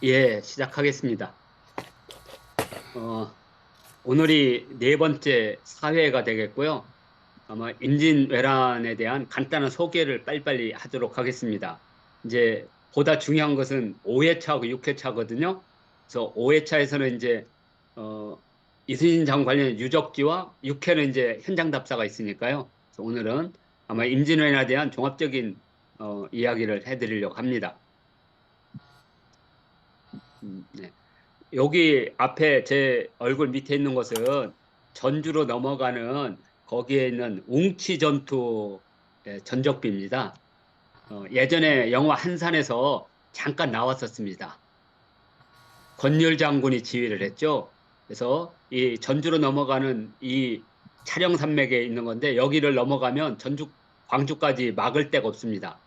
예, 시작하겠습니다. 어, 오늘이 네 번째 사회가 되겠고요. 아마 임진왜란에 대한 간단한 소개를 빨리빨리 하도록 하겠습니다. 이제 보다 중요한 것은 5회차하고 6회차거든요. 그래서 5회차에서는 이제 어, 이순신 장군 관련 유적지와 6회는 이제 현장 답사가 있으니까요. 그래서 오늘은 아마 임진왜란에 대한 종합적인 이야기를 해드리려고 합니다. 네. 여기 앞에 제 얼굴 밑에 있는 것은 전주로 넘어가는 거기에 있는 웅치 전투 전적비입니다. 예전에 영화 한산에서 잠깐 나왔었습니다. 권율 장군이 지휘를 했죠. 그래서 이 전주로 넘어가는 이 촬영 산맥에 있는 건데 여기를 넘어가면 전주, 광주까지 막을 데가 없습니다.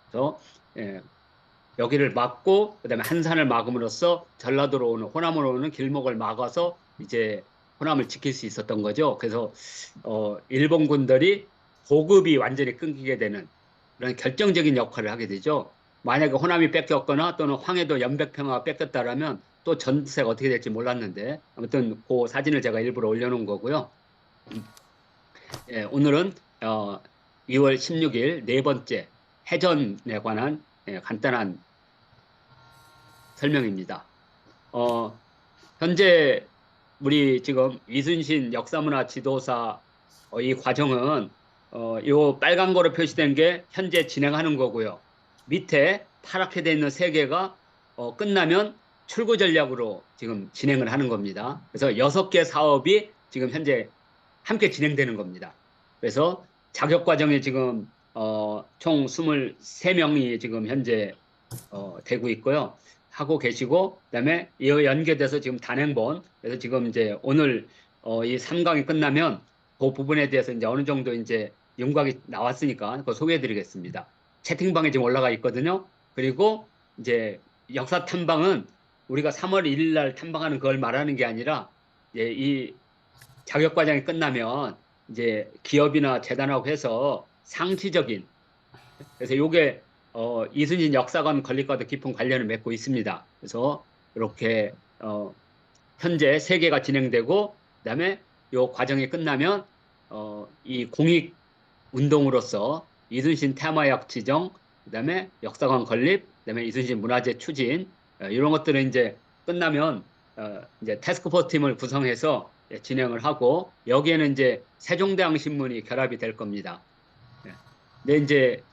그래서 예, 여기를 막고 그다음에 한산을 막음으로써 전라도로 오는 호남으로 오는 길목을 막아서 이제 호남을 지킬 수 있었던 거죠. 그래서 일본군들이 보급이 완전히 끊기게 되는 그런 결정적인 역할을 하게 되죠. 만약에 호남이 뺏겼거나 또는 황해도 연백평화가 뺏겼다라면 또 전세가 어떻게 될지 몰랐는데 아무튼 그 사진을 제가 일부러 올려놓은 거고요. 예, 오늘은 2월 16일 네 번째 해전에 관한 간단한 설명입니다. 어, 현재 우리 지금 이순신 역사문화 지도사 이 과정은 요 빨간 거로 표시된 게 현재 진행하는 거고요. 밑에 파랗게 돼 있는 세 개가 끝나면 출구 전략으로 지금 진행을 하는 겁니다. 그래서 6개 사업이 지금 현재 함께 진행되는 겁니다. 그래서 자격 과정에 지금 총 23명이 지금 현재 되고 있고요. 하고 계시고, 그다음에 이 연계돼서 지금 단행본, 그래서 지금 이제 오늘 이 3강이 끝나면 그 부분에 대해서 이제 어느 정도 이제 윤곽이 나왔으니까 그거 소개해드리겠습니다. 채팅방에 지금 올라가 있거든요. 그리고 이제 역사 탐방은 우리가 3월 1일 날 탐방하는 그걸 말하는 게 아니라 이제 이 자격 과정이 끝나면 이제 기업이나 재단하고 해서 상시적인 그래서 요게 이순신 역사관 건립과도 깊은 관련을 맺고 있습니다. 그래서 이렇게 현재 세 개가 진행되고 그다음에 요 과정이 끝나면 이 공익 운동으로서 이순신 테마약 지정, 그다음에 역사관 건립, 그다음에 이순신 문화재 추진 이런 것들은 이제 끝나면 이제 태스크포스 팀을 구성해서 진행을 하고 여기에는 이제 세종대왕 신문이 결합이 될 겁니다. 예. 근데 이제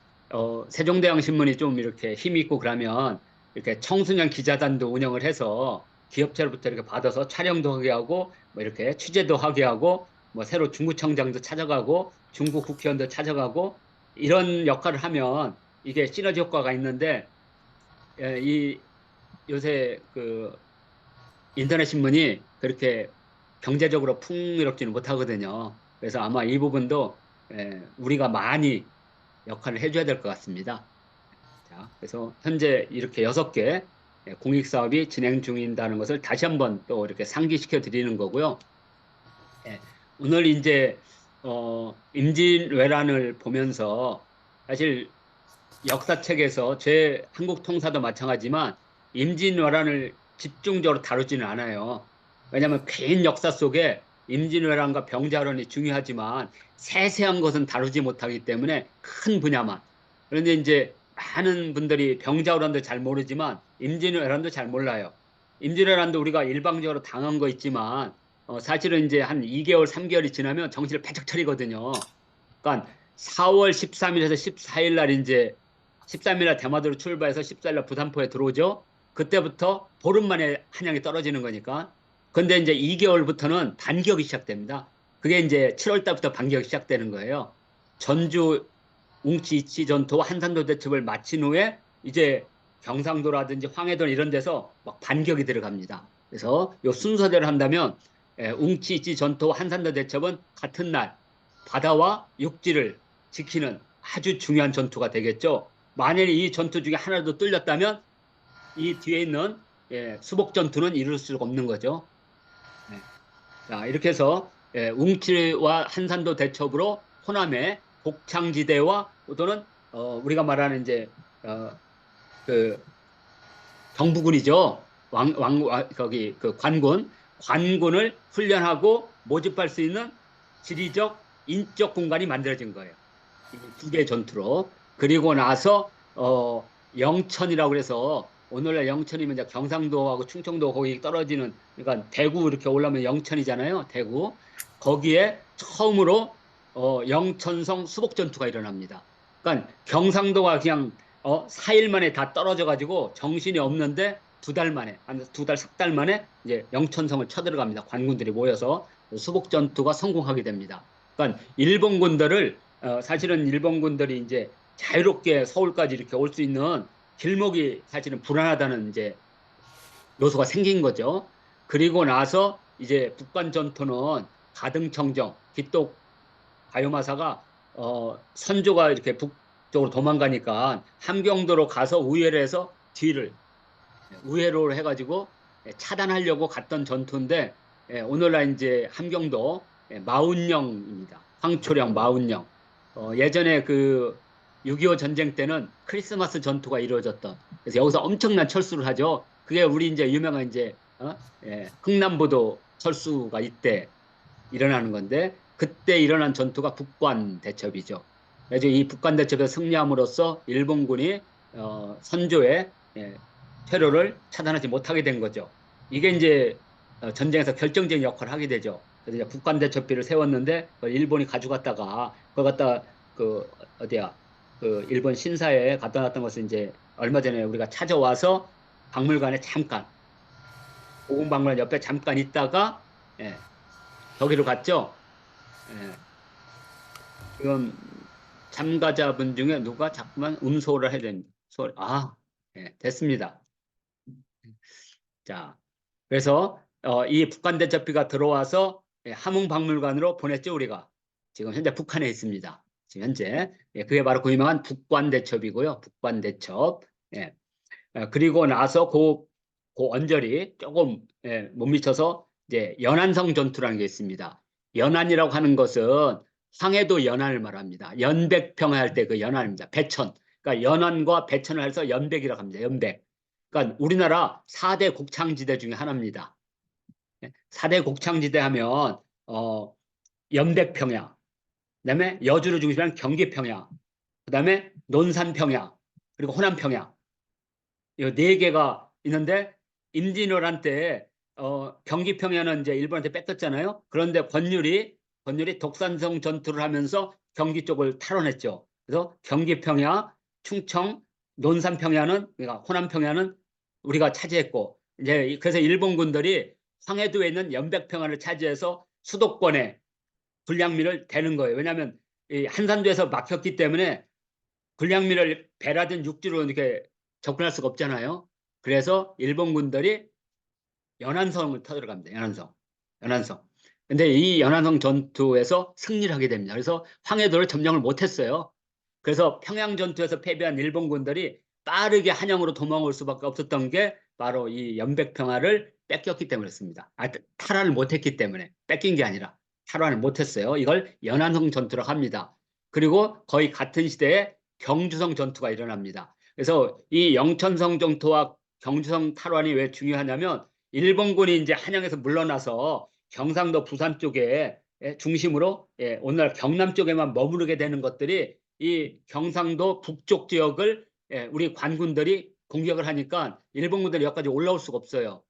세종대왕 신문이 좀 이렇게 힘이 있고 그러면 이렇게 청소년 기자단도 운영을 해서 기업체로부터 이렇게 받아서 촬영도 하게 하고 뭐 이렇게 취재도 하게 하고 뭐 새로 중구청장도 찾아가고 중국 국회의원도 찾아가고 이런 역할을 하면 이게 시너지 효과가 있는데 이 요새 그 인터넷 신문이 그렇게 경제적으로 풍요롭지는 못하거든요. 그래서 아마 이 부분도 우리가 많이 역할을 해줘야 될 것 같습니다. 자, 그래서 현재 이렇게 6개 공익 사업이 진행 중인다는 것을 다시 한번 또 이렇게 상기시켜 드리는 거고요. 예, 오늘 이제 임진왜란을 보면서 사실 역사책에서 제 한국 통사도 마찬가지지만 임진왜란을 집중적으로 다루지는 않아요. 왜냐하면 긴 역사 속에 임진왜란과 병자론이 중요하지만 세세한 것은 다루지 못하기 때문에 큰 분야만. 그런데 이제 많은 분들이 병자호란도 잘 모르지만 임진왜란도 잘 몰라요. 임진왜란도 우리가 일방적으로 당한 거 있지만 사실은 이제 한 2개월, 3개월이 지나면 정신을 바짝 차리거든요. 그러니까 4월 13일에서 14일 날 이제 13일 날 대마도로 출발해서 14일 날 부산포에 들어오죠. 그때부터 보름 만에 한양이 떨어지는 거니까. 근데 이제 2개월부터는 반격이 시작됩니다. 그게 이제 7월 달부터 반격이 시작되는 거예요. 전주 웅치 이치 전투와 한산도 대첩을 마친 후에 이제 경상도라든지 황해도 이런 데서 막 반격이 들어갑니다. 그래서 요 순서대로 한다면 웅치 이치 전투와 한산도 대첩은 같은 날 바다와 육지를 지키는 아주 중요한 전투가 되겠죠. 만약에 이 전투 중에 하나도 뚫렸다면 이 뒤에 있는 수복 전투는 이룰 수가 없는 거죠. 네. 자, 이렇게 해서 웅치와 한산도 대첩으로 호남의 곡창지대와 또는 우리가 말하는 이제 그 경부군이죠. 거기 그 관군을 훈련하고 모집할 수 있는 지리적 인적 공간이 만들어진 거예요. 이 두 개 전투로. 그리고 나서 영천이라고 그래서 오늘날 영천이면 이제 경상도하고 충청도 거기 떨어지는, 그러니까 대구 이렇게 올라오면 영천이잖아요. 대구. 거기에 처음으로 영천성 수복 전투가 일어납니다. 그러니까 경상도가 그냥 4일 만에 다 떨어져 가지고 정신이 없는데 두 달 만에, 한 두 달, 석 달 만에 이제 영천성을 쳐들어갑니다. 관군들이 모여서 수복 전투가 성공하게 됩니다. 그러니까 일본 군들을 사실은 일본 군들이 이제 자유롭게 서울까지 이렇게 올 수 있는 길목이 사실은 불안하다는 이제 요소가 생긴 거죠. 그리고 나서 이제 북한 전투는 가등청정, 기똑 바요마사가 선조가 이렇게 북쪽으로 도망가니까 함경도로 가서 우회를 해서 뒤를 우회로 해가지고 차단하려고 갔던 전투인데, 오늘날 이제 함경도 마운령입니다. 황초령 마운령. 예전에 그 6.25 전쟁 때는 크리스마스 전투가 이루어졌던, 그래서 여기서 엄청난 철수를 하죠. 그게 우리 이제 유명한 이제 흥남부도 철수가 이때 일어나는 건데, 그때 일어난 전투가 북관 대첩이죠. 그래서 이 북관 대첩에 승리함으로써 일본군이 선조의 퇴로를 차단하지 못하게 된 거죠. 이게 이제 전쟁에서 결정적인 역할을 하게 되죠. 그래서 이제 북한 대첩비를 세웠는데 그걸 일본이 가져갔다가 그걸 갖다 그 어디야 그 일본 신사에 갖다 놨던 것을 이제 얼마 전에 우리가 찾아와서 박물관에 잠깐, 고궁박물관 옆에 잠깐 있다가 저기로 갔죠. 예, 지금 참가자분 중에 누가 자꾸만 음소를 해야 됩니다. 됐습니다. 자, 그래서 이 북한 대첩비가 들어와서 함흥박물관으로 보냈죠, 우리가. 지금 현재 북한에 있습니다. 지금 현재. 그게 바로 그 유명한 북관 대첩이고요. 북관 대첩. 예. 그리고 나서 그 언저리 조금 못 미쳐서 이제 연안성 전투라는 게 있습니다. 연안이라고 하는 것은 황해도 연안을 말합니다. 연백평화 할 때 그 연안입니다. 배천. 그러니까 연안과 배천을 해서 연백이라고 합니다. 연백. 그러니까 우리나라 4대 곡창지대 중에 하나입니다. 4대 곡창지대 하면 연백평야, 그다음에 여주를 중심으로 한 경기평야, 그다음에 논산평야, 그리고 호남평야. 이 네 개가 있는데 임진왜란 때 경기평야는 이제 일본한테 뺏겼잖아요. 그런데 권율이 독산성 전투를 하면서 경기 쪽을 탈환했죠. 그래서 경기평야, 충청, 논산평야는, 그러니까 호남평야는 우리가 차지했고, 이제 그래서 일본군들이 황해도에 있는 연백평야를 차지해서 수도권에 불량미를 대는 거예요. 왜냐하면 이 한산도에서 막혔기 때문에 불량미를 배라든 육지로 이렇게 접근할 수가 없잖아요. 그래서 일본군들이 연안성을 터들어갑니다. 연안성. 근데 이 연안성 전투에서 승리를 하게 됩니다. 그래서 황해도를 점령을 못했어요. 그래서 평양 전투에서 패배한 일본군들이 빠르게 한양으로 도망올 수밖에 없었던 게 바로 이 연백평화를 뺏겼기 때문이었습니다. 탈환을 못했기 때문에. 뺏긴 게 아니라 탈환을 못했어요. 이걸 연안성 전투라고 합니다. 그리고 거의 같은 시대에 경주성 전투가 일어납니다. 그래서 이 영천성 전투와 경주성 탈환이 왜 중요하냐면, 일본군이 이제 한양에서 물러나서 경상도 부산 쪽에 중심으로 오늘날 경남 쪽에만 머무르게 되는 것들이 이 경상도 북쪽 지역을 우리 관군들이 공격을 하니까 일본군들이 여기까지 올라올 수가 없어요.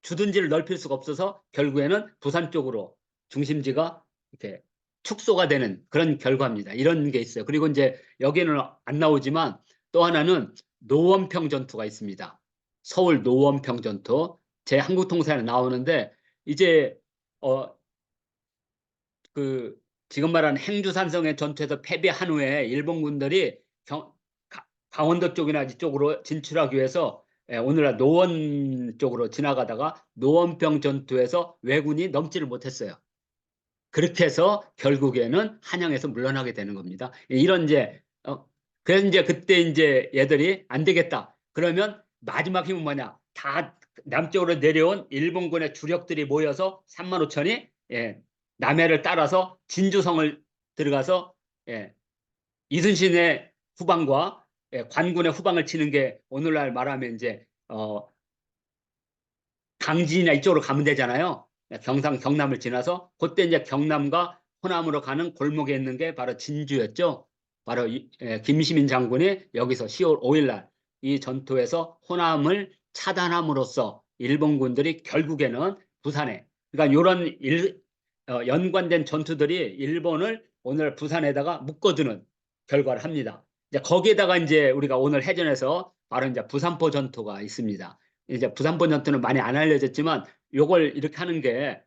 주둔지를 넓힐 수가 없어서 결국에는 부산 쪽으로 중심지가 이렇게 축소가 되는 그런 결과입니다. 이런 게 있어요. 그리고 이제 여기는 안 나오지만 또 하나는 노원평 전투가 있습니다. 서울 노원평 전투. 제 한국통사에 나오는데 이제 그 지금 말하는 행주산성의 전투에서 패배한 후에 일본군들이 강원도 쪽이나 이쪽으로 진출하기 위해서 오늘날 노원 쪽으로 지나가다가 노원평 전투에서 왜군이 넘지를 못했어요. 그렇게 해서 결국에는 한양에서 물러나게 되는 겁니다. 이런 이제 그래서 이제 그때 이제 얘들이 안 되겠다. 그러면 마지막 힘은 뭐냐? 다 남쪽으로 내려온 일본군의 주력들이 모여서 35,000이 남해를 따라서 진주성을 들어가서 이순신의 후방과 관군의 후방을 치는 게 오늘날 말하면 이제 강진이나 이쪽으로 가면 되잖아요. 경남을 지나서 그때 이제 경남과 호남으로 가는 골목에 있는 게 바로 진주였죠. 바로 김시민 장군이 여기서 10월 5일 날 이 전투에서 호남을 차단함으로써 일본군들이 결국에는 부산에, 그러니까 이런 연관된 전투들이 일본을 오늘 부산에다가 묶어두는 결과를 합니다. 이제 거기에다가 이제 우리가 오늘 해전에서 바로 이제 부산포 전투가 있습니다. 이제 부산포 전투는 많이 안 알려졌지만 요걸 이렇게 하는 게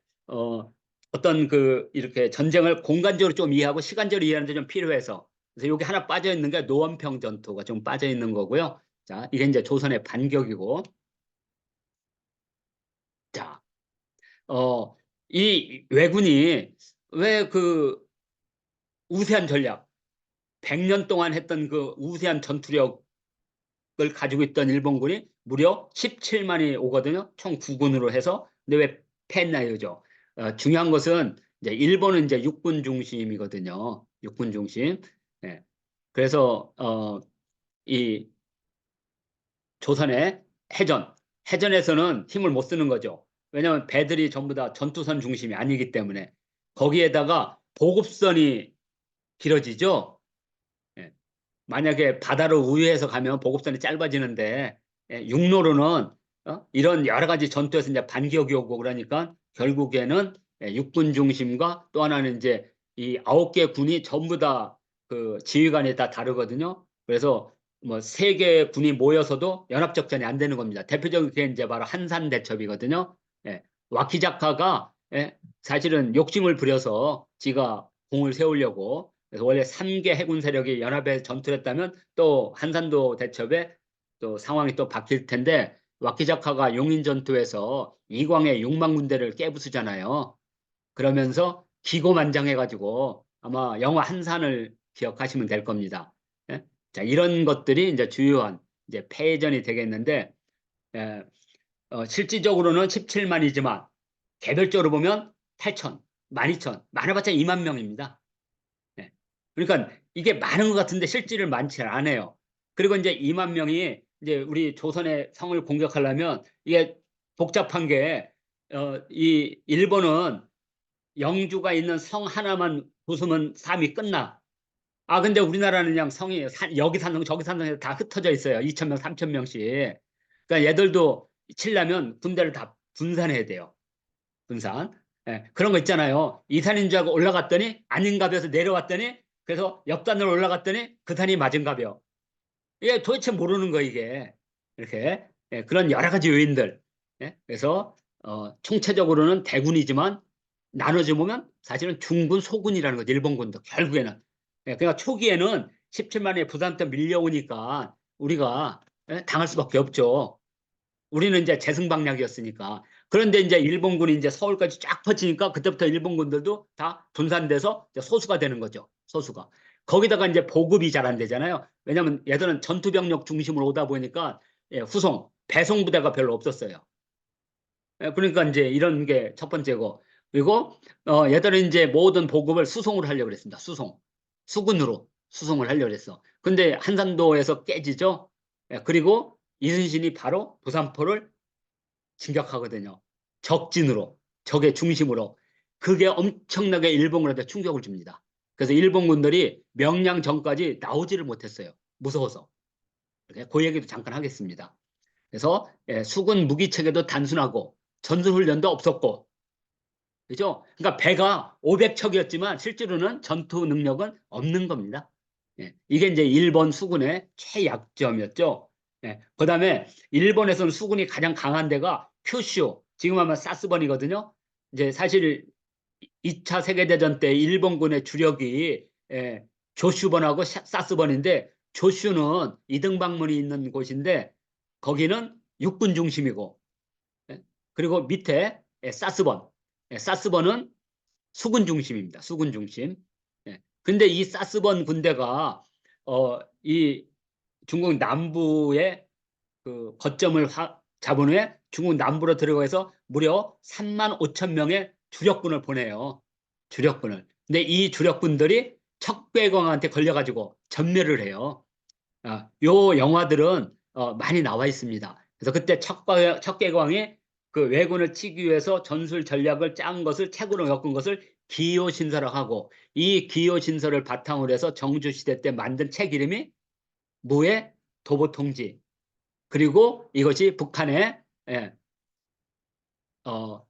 어떤 그 이렇게 전쟁을 공간적으로 좀 이해하고 시간적으로 이해하는 데 좀 필요해서, 그래서 여기 하나 빠져 있는 게 노원평 전투가 좀 빠져 있는 거고요. 자, 이게 이제 조선의 반격이고, 자, 이 왜군이 왜 그 우세한 전략, 100년 동안 했던 그 우세한 전투력을 가지고 있던 일본군이 무려 17만이 오거든요. 총 9군으로 해서. 근데 왜 패했나요, 이죠? 중요한 것은 이제 일본은 이제 육군 중심이거든요. 육군 중심. 예. 그래서 이 조선의 해전에서는 힘을 못 쓰는 거죠. 왜냐하면 배들이 전부 다 전투선 중심이 아니기 때문에. 거기에다가 보급선이 길어지죠. 예. 만약에 바다로 우회해서 가면 보급선이 짧아지는데, 육로로는 이런 여러 가지 전투에서 이제 반격이 오고 그러니까 결국에는 육군 중심과 또 하나는 이제 이 9개 군이 전부 다 그 지휘관이 다 다르거든요. 그래서 뭐 3개 군이 모여서도 연합작전이 안 되는 겁니다. 대표적인 게 이제 바로 한산 대첩이거든요. 예. 와키자카가 사실은 욕심을 부려서 지가 공을 세우려고, 그래서 원래 3개 해군 세력이 연합해 전투를 했다면 또 한산도 대첩에 또 상황이 또 바뀔 텐데, 와키자카가 용인 전투에서 이광의 6만 군대를 깨부수잖아요. 그러면서 기고만장해가지고 아마 영화 한산을 기억하시면 될 겁니다. 예? 자, 이런 것들이 이제 주요한 이제 패전이 되겠는데, 예, 실질적으로는 17만이지만 개별적으로 보면 8천, 12,000, 많아봤자 2만 명입니다. 네. 그러니까 이게 많은 것 같은데 실질을 많지 않아요. 그리고 이제 2만 명이 이제 우리 조선의 성을 공격하려면 이게 복잡한 게, 이 일본은 영주가 있는 성 하나만 부수면 삶이 끝나. 아, 근데 우리나라는 그냥 성이 여기 산성 저기 산성에서 다 흩어져 있어요. 2천 명, 3천 명씩. 그러니까 얘들도 치려면 군대를 다 분산해야 돼요. 분산. 예, 그런 거 있잖아요. 이 산인 줄 알고 올라갔더니 아닌가벼서 내려왔더니, 그래서 옆단으로 올라갔더니 그 산이 맞은가벼. 이게 도대체 모르는 거 이게. 이렇게. 예, 그런 여러 가지 요인들. 예, 그래서 총체적으로는 대군이지만 나눠져 보면 사실은 중군 소군이라는 거죠. 일본군도 결국에는. 예, 그러니까 초기에는 17만에 부산부터 밀려오니까 우리가 당할 수밖에 없죠. 우리는 이제 재승방략이었으니까. 그런데 이제 일본군이 이제 서울까지 쫙 퍼지니까 그때부터 일본군들도 다 분산돼서 이제 소수가 되는 거죠. 소수가. 거기다가 이제 보급이 잘 안 되잖아요. 왜냐하면 얘들은 전투병력 중심으로 오다 보니까 후송, 배송 부대가 별로 없었어요. 그러니까 이제 이런 게 첫 번째고. 그리고 얘들은 이제 모든 보급을 수송으로 하려고 그랬습니다. 수송. 수군으로 수송을 하려고 했어. 근데 한산도에서 깨지죠. 그리고 이순신이 바로 부산포를 진격하거든요. 적진으로, 적의 중심으로. 그게 엄청나게 일본군한테 충격을 줍니다. 그래서 일본군들이 명량 전까지 나오지를 못했어요. 무서워서. 그 얘기도 잠깐 하겠습니다. 그래서 수군 무기 체계도 단순하고 전술 훈련도 없었고, 그죠? 그러니까 배가 500척이었지만 실제로는 전투 능력은 없는 겁니다. 이게 이제 일본 수군의 최약점이었죠. 그다음에 일본에서는 수군이 가장 강한 데가 큐슈, 지금 하면 사스번이거든요. 이제 사실 2차 세계대전 때 일본군의 주력이 조슈번하고 사스번인데, 조슈는 이등방문이 있는 곳인데 거기는 육군 중심이고, 그리고 밑에 사스번, 사스번은 수군 중심입니다. 수군 중심. 근데 이 사스번 군대가 이 중국 남부의 그 거점을 잡은 후에 중국 남부로 들어가서 무려 3만 5천 명의 주력군을 보내요. 주력군을. 근데 이 주력군들이 척배광한테 걸려가지고 전멸을 해요. 요 영화들은 많이 나와 있습니다. 그래서 그때 척배광이 그 왜군을 치기 위해서 전술 전략을 짠 것을 책으로 엮은 것을 기요신서라고 하고, 이 기요신서를 바탕으로 해서 정주시대 때 만든 책 이름이 무의 도보통지. 그리고 이것이 북한의 예, 어,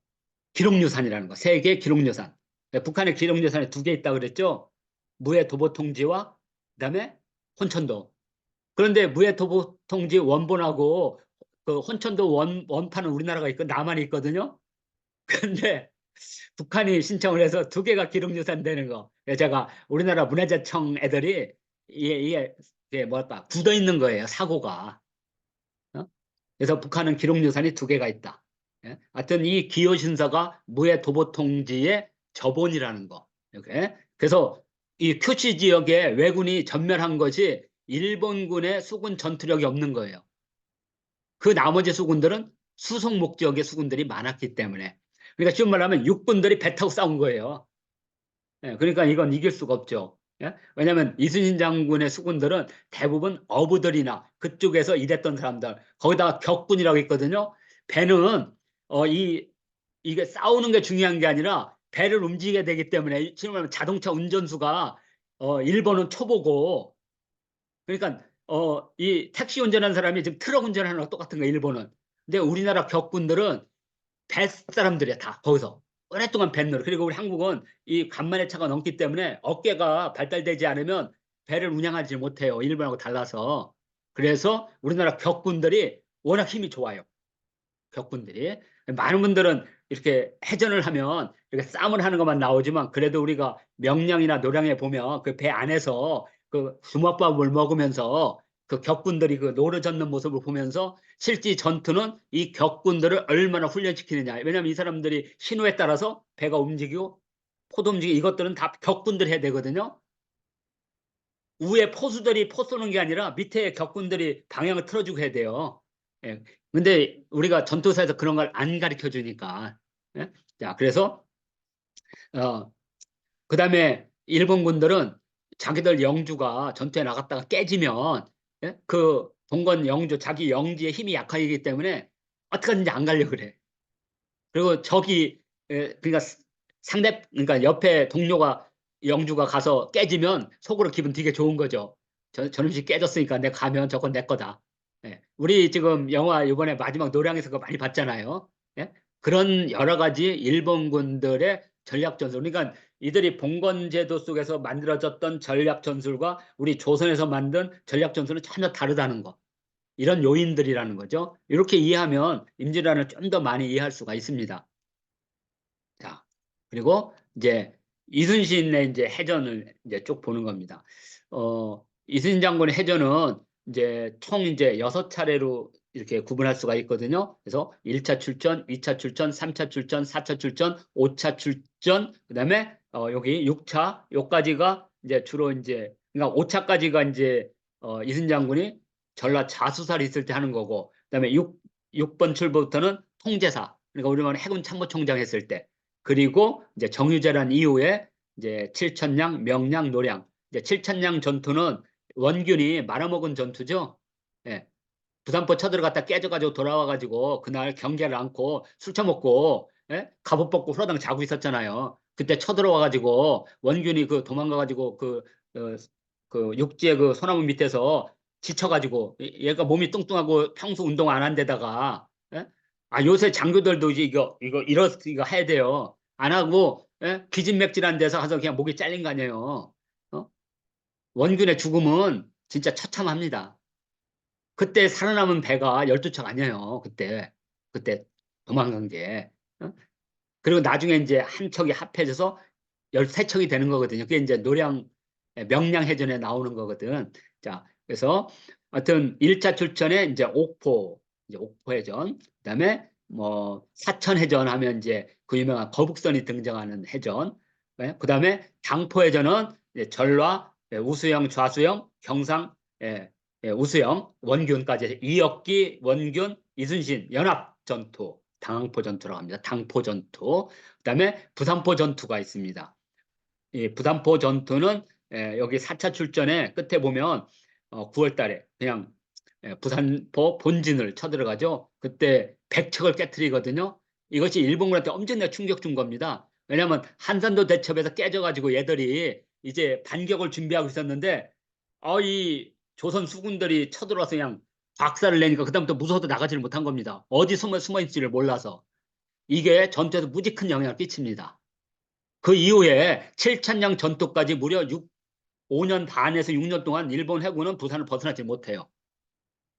기록유산이라는 거. 세계 기록유산. 북한의 기록유산이 두 개 있다고 그랬죠. 무의 도보통지와 그다음에 혼천도. 그런데 무의 도보통지 원본하고 그 혼천도 원판은 우리나라가 있고 남한이 있거든요. 그런데 북한이 신청을 해서 두 개가 기록유산 되는 거. 그래서 제가 우리나라 문화재청 애들이 이게 뭐랄까 굳어 있는 거예요. 사고가. 어? 그래서 북한은 기록유산이 두 개가 있다. 예? 하여튼 이 기요신사가 무의 도보통지의 저본이라는 거. 이렇게. 그래서 이 큐슈 지역에 왜군이 전멸한 것이 일본군의 수군 전투력이 없는 거예요. 그 나머지 수군들은 수송 목적의 수군들이 많았기 때문에. 그러니까 쉬운 말로 하면 육군들이 배 타고 싸운 거예요. 예, 그러니까 이건 이길 수가 없죠. 예? 왜냐하면 이순신 장군의 수군들은 대부분 어부들이나 그쪽에서 일했던 사람들, 거기다가 격군이라고 있거든요. 배는 이게 싸우는 게 중요한 게 아니라 배를 움직이게 되기 때문에 지금 말하면 자동차 운전수가 일본은 초보고, 그러니까 이 택시 운전하는 사람이 지금 트럭 운전하는 거랑 똑같은 거예요, 일본은. 근데 우리나라 격군들은 뱃사람들이야, 다, 거기서. 오랫동안 뱃놀이. 그리고 우리 한국은 이 간만의 차가 넘기 때문에 어깨가 발달되지 않으면 배를 운영하지 못해요. 일본하고 달라서. 그래서 우리나라 격군들이 워낙 힘이 좋아요. 격군들이. 많은 분들은 이렇게 해전을 하면 이렇게 싸움을 하는 것만 나오지만 그래도 우리가 명량이나 노량에 보면 그 배 안에서 그 주먹밥을 먹으면서 그 격군들이 그 노를 젓는 모습을 보면서 실제 전투는 이 격군들을 얼마나 훈련시키느냐. 왜냐하면 이 사람들이 신호에 따라서 배가 움직이고 포도 움직이고 이것들은 다 격군들 해야 되거든요. 위에 포수들이 포 쏘는 게 아니라 밑에 격군들이 방향을 틀어주고 해야 돼요. 예. 근데 우리가 전투사에서 그런 걸 안 가르쳐 주니까. 예? 자, 그래서, 그 다음에 일본군들은 자기들 영주가 전투에 나갔다가 깨지면, 예? 그 동건 영주, 자기 영지의 힘이 약하기 때문에 어떻게 하든지 안 가려고 그래. 그리고 그러니까 그러니까 옆에 동료가 영주가 가서 깨지면 속으로 기분 되게 좋은 거죠. 저놈이 깨졌으니까 내가 가면 저건 내 거다. 예. 우리 지금 영화 이번에 마지막 노량에서 그거 많이 봤잖아요. 예? 그런 여러 가지 일본군들의 전략 전술. 그러니까 이들이 봉건제도 속에서 만들어졌던 전략 전술과 우리 조선에서 만든 전략 전술은 전혀 다르다는 거. 이런 요인들이라는 거죠. 이렇게 이해하면 임진왜란을 좀 더 많이 이해할 수가 있습니다. 자, 그리고 이제 이순신의 이제 해전을 이제 쭉 보는 겁니다. 이순신 장군의 해전은 이제 총 6차례로 이렇게 구분할 수가 있거든요. 그래서 1차 출전, 2차 출전, 3차 출전, 4차 출전, 5차 출전, 그다음에 여기 6차, 요까지가 이제 주로 이제 그러니까 5차까지가 이제 이순신 장군이 전라 자수살이 있을 때 하는 거고, 그다음에 6번 출부부터는 통제사, 그러니까 우리 말하는 해군 참모총장 했을 때, 그리고 이제 정유재란 이후에 이제 칠천량, 명량, 노량. 이제 칠천량 전투는 원균이 말아먹은 전투죠. 예. 부산포 쳐들어갔다 깨져가지고 돌아와가지고 그날 경계를 안고 술 처먹고 예? 갑옷 벗고 후라당 자고 있었잖아요. 그때 쳐들어와가지고 원균이 그 도망가가지고 그 육지의 그 소나무 밑에서 지쳐가지고 얘가 몸이 뚱뚱하고 평소 운동 안 한 데다가 예? 아 요새 장교들도 이제 이거 해야 돼요. 안 하고 예? 기진맥진한 데서 가서 그냥 목이 잘린 거 아니에요. 어? 원균의 죽음은 진짜 처참합니다. 그때 살아남은 배가 12척 아니에요. 그때 도망간 게. 어? 그리고 나중에 이제 한 척이 합해져서 13척이 되는 거거든요. 그게 이제 명량해전에 나오는 거거든. 자, 그래서 하여튼 1차 출전에 이제 옥포해전, 그다음에 뭐 사천해전 하면 이제 그 유명한 거북선이 등장하는 해전. 그다음에 당포해전은 이제 전라, 우수영, 좌수영, 경상, 우수영, 원균까지 이역기, 원균, 이순신 연합 전투, 당포 전투라고 합니다. 당포 전투. 그다음에 부산포 전투가 있습니다. 이 부산포 전투는 여기 4차 출전에 끝에 보면 9월 달에 그냥 부산포 본진을 쳐들어가죠. 그때 백척을 깨트리거든요. 이것이 일본군한테 엄청나게 충격 준 겁니다. 왜냐하면 한산도 대첩에서 깨져가지고 얘들이 이제 반격을 준비하고 있었는데 이 조선 수군들이 쳐들어와서 그냥 박살을 내니까 그다음부터 무서워도 나가지를 못한 겁니다. 어디 숨어 있지를 몰라서. 이게 전투에서 무지 큰 영향을 끼칩니다. 그 이후에 7천량 전투까지 무려 5년 반에서 6년 동안 일본 해군은 부산을 벗어나지 못해요.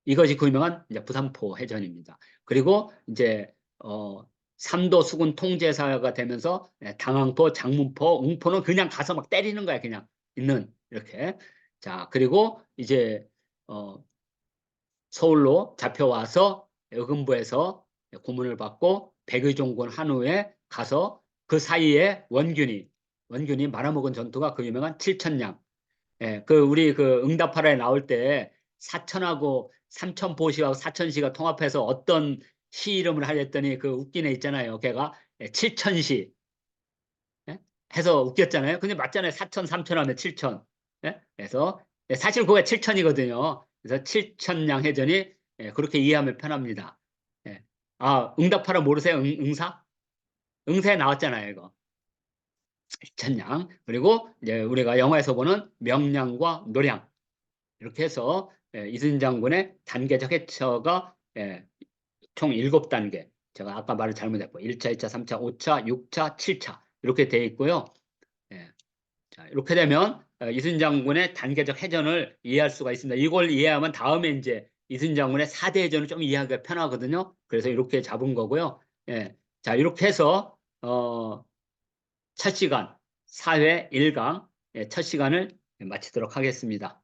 이것이 그 유명한 이제 부산포 해전입니다. 그리고 이제 3도 수군 통제사가 되면서 당항포, 장문포, 웅포는 그냥 가서 막 때리는 거야. 그냥 있는 이렇게. 자, 그리고 이제 서울로 잡혀와서 의금부에서 고문을 받고 백의종군 한우에 가서 그 사이에 원균이 말아먹은 전투가 그 유명한 칠천량. 그 우리 그 응답하라에 나올 때 사천하고 삼천포시하고 사천시가 통합해서 어떤 시 이름을 하랬더니 그 웃긴 애 있잖아요. 걔가 칠천시 해서 웃겼잖아요. 근데 맞잖아요. 사천, 삼천 하면 칠천. 그래서 사실 그게 칠천이거든요. 그래서 칠천량 해전이 그렇게 이해하면 편합니다. 예. 응답하라 모르세요? 응사? 응사에 나왔잖아요, 이거. 칠천량. 그리고 이제 우리가 영화에서 보는 명량과 노량. 이렇게 해서 이순신 장군의 단계적 해처가 총 7단계. 제가 아까 말을 잘못했고 1차, 2차, 3차, 5차, 6차, 7차 이렇게 돼 있고요. 예. 자, 이렇게 되면 이순신 장군의 단계적 해전을 이해할 수가 있습니다. 이걸 이해하면 다음에 이제 이순신 장군의 4대 해전을 좀 이해하기가 편하거든요. 그래서 이렇게 잡은 거고요. 예. 자, 이렇게 해서 첫 시간 4회 1강 첫 시간을 마치도록 하겠습니다.